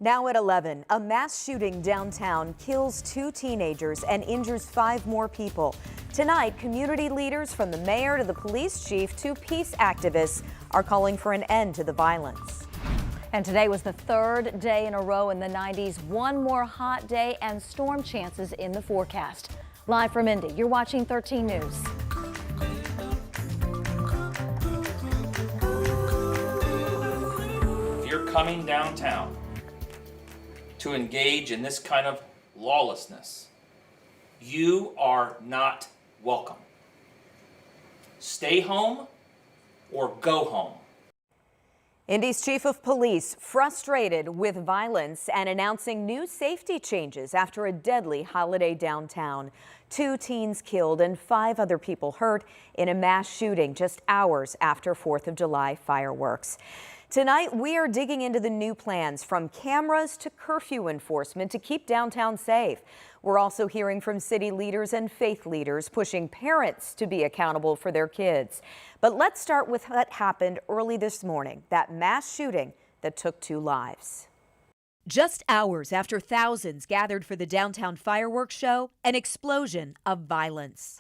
Now at 11, a mass shooting downtown kills 2 teenagers and injures 5 more people. Tonight, community leaders from the mayor to the police chief to peace activists are calling for an end to the violence. And today was the 3rd day in a row in the 90s. One more hot day and storm chances in the forecast. Live from Indy, you're watching 13 News. If you're coming downtown to engage in this kind of lawlessness, you are not welcome. Stay home or go home. Indy's chief of police frustrated with violence and announcing new safety changes after a deadly holiday downtown. 2 teens killed and 5 other people hurt in a mass shooting just hours after 4th of July fireworks. Tonight, we are digging into the new plans from cameras to curfew enforcement to keep downtown safe. We're also hearing from city leaders and faith leaders pushing parents to be accountable for their kids. But let's start with what happened early this morning, that mass shooting that took 2 lives. Just hours after thousands gathered for the downtown fireworks show, an explosion of violence.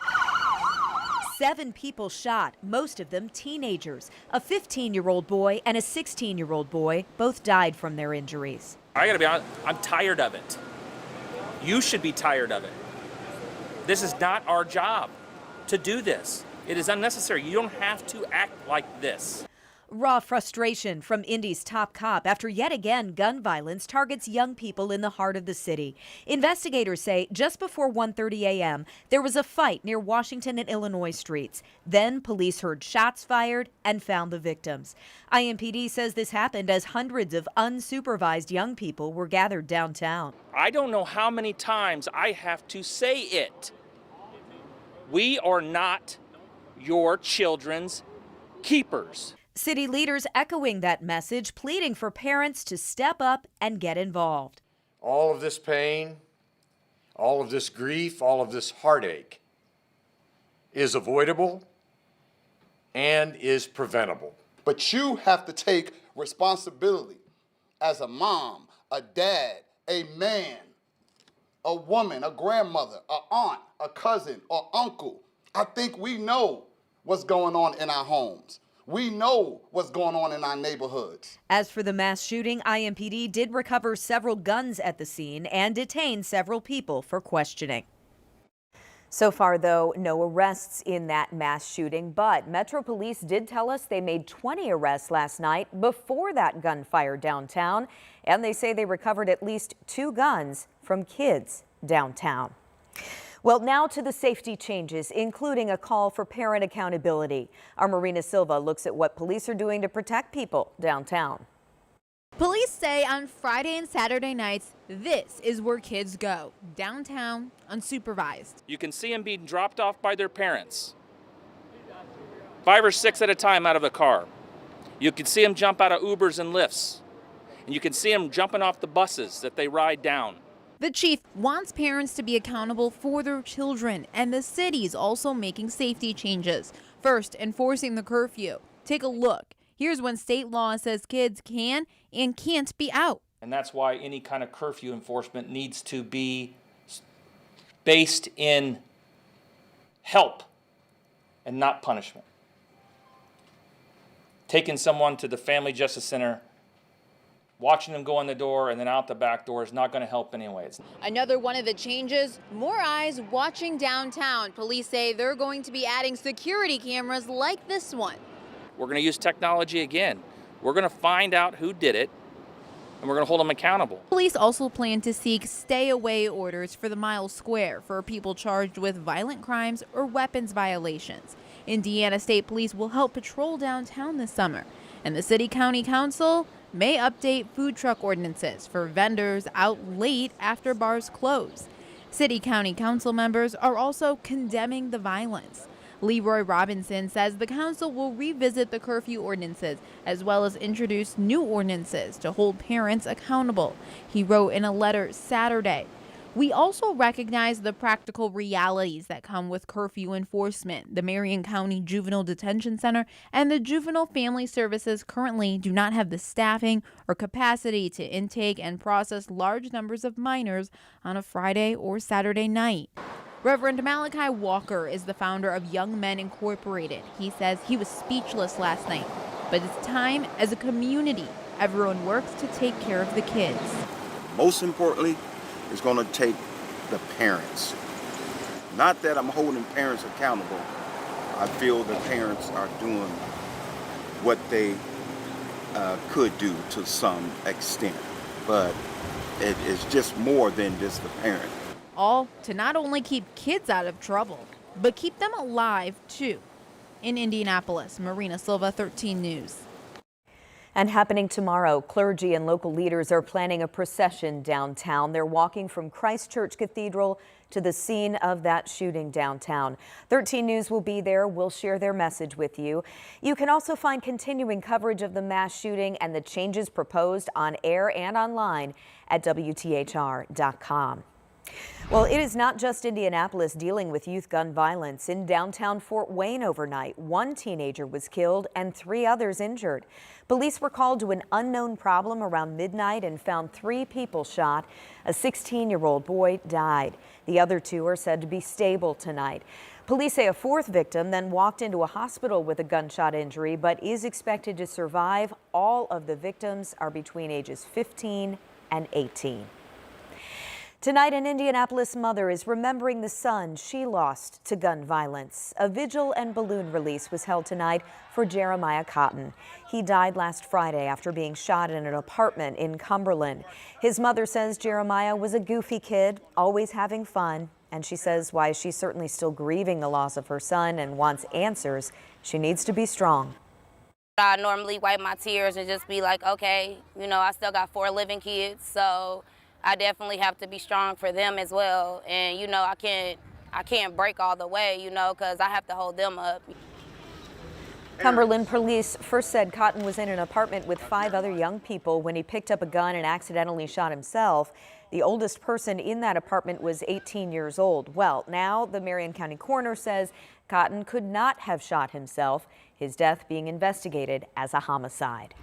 7 people shot, most of them teenagers. A 15-year-old boy and a 16-year-old boy both died from their injuries. I gotta be honest, I'm tired of it. You should be tired of it. This is not our job to do this. It is unnecessary. You don't have to act like this. Raw frustration from Indy's top cop after yet again gun violence targets young people in the heart of the city. Investigators say just before 1:30 a.m. there was a fight near Washington and Illinois streets. Then police heard shots fired and found the victims. IMPD says this happened as hundreds of unsupervised young people were gathered downtown. I don't know how many times I have to say it. We are not your children's keepers. City leaders echoing that message, pleading for parents to step up and get involved. All of this pain, all of this grief, all of this heartache is avoidable and is preventable. But you have to take responsibility as a mom, a dad, a man, a woman, a grandmother, an aunt, a cousin, or uncle. I think we know what's going on in our homes. We know what's going on in our neighborhoods. As for the mass shooting, IMPD did recover several guns at the scene and detain several people for questioning. So far, though, no arrests in that mass shooting, but Metro Police did tell us they made 20 arrests last night before that gunfire downtown, and they say they recovered at least 2 guns from kids downtown. Well, now to the safety changes, including a call for parent accountability. Our Marina Silva looks at what police are doing to protect people downtown. Police say on Friday and Saturday nights, this is where kids go, downtown, unsupervised. You can see them being dropped off by their parents, 5 or 6 at a time out of the car. You can see them jump out of Ubers and Lyfts, and you can see them jumping off the buses that they ride down. The chief wants parents to be accountable for their children, and the city's also making safety changes. First, enforcing the curfew. Take a look. Here's when state law says kids can and can't be out. And that's why any kind of curfew enforcement needs to be based in help and not punishment. Taking someone to the Family Justice Center, watching them go in the door and then out the back door is not going to help anyways. Another one of the changes, more eyes watching downtown. Police say they're going to be adding security cameras like this one. We're going to use technology again. We're going to find out who did it, and we're going to hold them accountable. Police also plan to seek stay-away orders for the Mile Square for people charged with violent crimes or weapons violations. Indiana State Police will help patrol downtown this summer, and the City County Council may update food truck ordinances for vendors out late after bars close. City County Council members are also condemning the violence. Leroy Robinson says the council will revisit the curfew ordinances as well as introduce new ordinances to hold parents accountable. He wrote in a letter Saturday, We also recognize the practical realities that come with curfew enforcement. The Marion County Juvenile Detention Center and the Juvenile Family Services currently do not have the staffing or capacity to intake and process large numbers of minors on a Friday or Saturday night. Reverend Malachi Walker is the founder of Young Men Incorporated. He says he was speechless last night, but it's time as a community, everyone works to take care of the kids. Most importantly, it's going to take the parents. Not that I'm holding parents accountable. I feel the parents are doing what they could do to some extent, but it is just more than just the parent. All to not only keep kids out of trouble, but keep them alive too. In Indianapolis, Marina Silva, 13 News. And happening tomorrow, clergy and local leaders are planning a procession downtown. They're walking from Christ Church Cathedral to the scene of that shooting downtown. 13 News will be there. We'll share their message with you. You can also find continuing coverage of the mass shooting and the changes proposed on air and online at WTHR.com. Well, it is not just Indianapolis dealing with youth gun violence. In downtown Fort Wayne overnight, one teenager was killed and 3 others injured. Police were called to an unknown problem around midnight and found 3 people shot. A 16-year-old boy died. The other 2 are said to be stable tonight. Police say a 4th victim then walked into a hospital with a gunshot injury, but is expected to survive. All of the victims are between ages 15 and 18. Tonight, an Indianapolis mother is remembering the son she lost to gun violence. A vigil and balloon release was held tonight for Jeremiah Cotton. He died last Friday after being shot in an apartment in Cumberland. His mother says Jeremiah was a goofy kid, always having fun. And she says while she's certainly still grieving the loss of her son and wants answers, she needs to be strong. I normally wipe my tears and just be like, okay, you know, I still got 4 living kids, so I definitely have to be strong for them as well. And, you know, I can't break all the way, you know, because I have to hold them up. Cumberland police first said Cotton was in an apartment with 5 other young people when he picked up a gun and accidentally shot himself. The oldest person in that apartment was 18 years old. Well, now the Marion County coroner says Cotton could not have shot himself, his death being investigated as a homicide.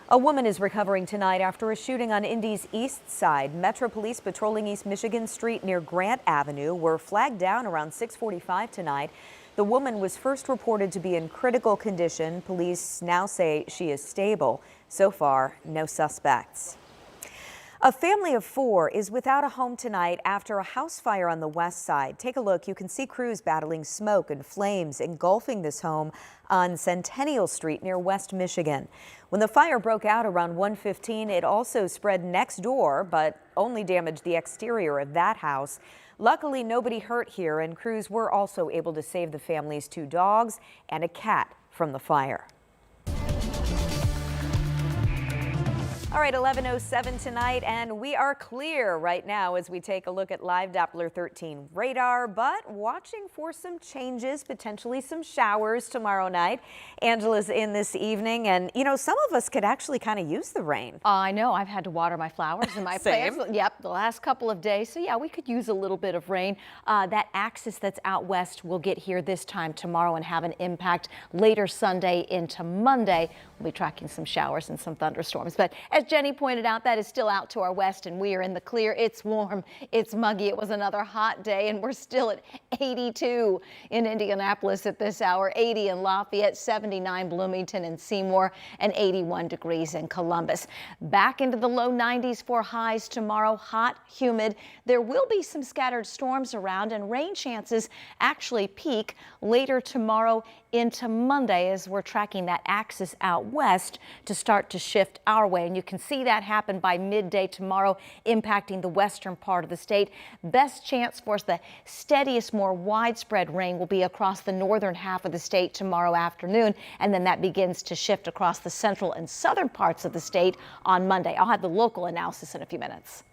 A woman is recovering tonight after a shooting on Indy's east side. Metro Police patrolling East Michigan Street near Grant Avenue were flagged down around 6:45 tonight. The woman was first reported to be in critical condition. Police now say she is stable. So far, no suspects. A family of 4 is without a home tonight after a house fire on the west side. Take a look. You can see crews battling smoke and flames engulfing this home on Centennial Street near West Michigan. When the fire broke out around 1:15, it also spread next door, but only damaged the exterior of that house. Luckily, nobody hurt here, and crews were also able to save the family's 2 dogs and a cat from the fire. All right, 11:07 tonight, and we are clear right now as we take a look at live Doppler 13 radar, but watching for some changes, potentially some showers tomorrow night. Angela's in this evening, and you know, some of us could actually kind of use the rain. I know. I've had to water my flowers and my plants. Yep, the last couple of days. So yeah, we could use a little bit of rain. That axis that's out west will get here this time tomorrow and have an impact later Sunday into Monday. We'll be tracking some showers and some thunderstorms. But as Jenny pointed out, that is still out to our west, and we are in the clear. It's warm. It's muggy. It was another hot day, and we're still at 82 in Indianapolis at this hour, 80 in Lafayette, 79 Bloomington and Seymour, and 81 degrees in Columbus. Back into the low 90s for highs tomorrow. Hot, humid. There will be some scattered storms around, and rain chances actually peak later tomorrow into Monday as we're tracking that axis out west to start to shift our way. And you can see that happen by midday tomorrow, impacting the western part of the state. Best chance for the steadiest, more widespread rain will be across the northern half of the state tomorrow afternoon. And then that begins to shift across the central and southern parts of the state on Monday. I'll have the local analysis in a few minutes.